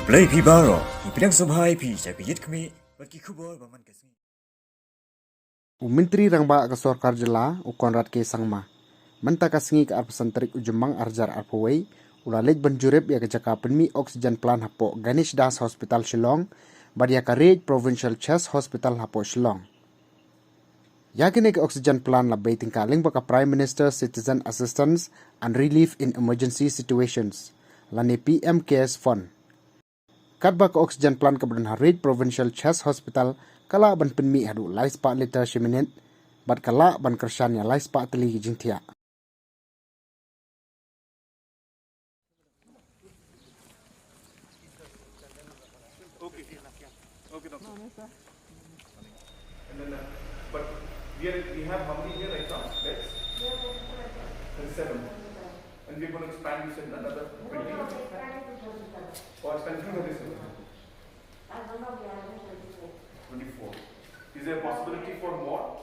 Play Pibaro, ipinang sabhay pi sa pijit kami, pagkikubol baman kasi. Menteri Rangba ke Sorkar Jela u Konrad ke Sangma. Menta kasingi ke arpasan terik ujumang arjar arpawai, ulalej banjurep ya ke jaka penmi oksigen plan hapo Ganesh Das Hospital Shillong, badia karej Provincial Chest Hospital hapo Shillong. Yakine ke oksigen plan la baiting kaling baka Prime Minister Citizen Assistance and Relief in Emergency Situations, lani PM Cares Fund. Kat baka oksigen plan ke badan harej Provincial Chest Hospital kala ban penmi hadu lais pa liter shiminit, bat kala ban kersan ya lais pa teli jingtia. Okay, doctor. And then, but we have how many here right now? Beds? 37. And we're going to expand this in another 20. Or expand to 37. 24. Is there a possibility for more?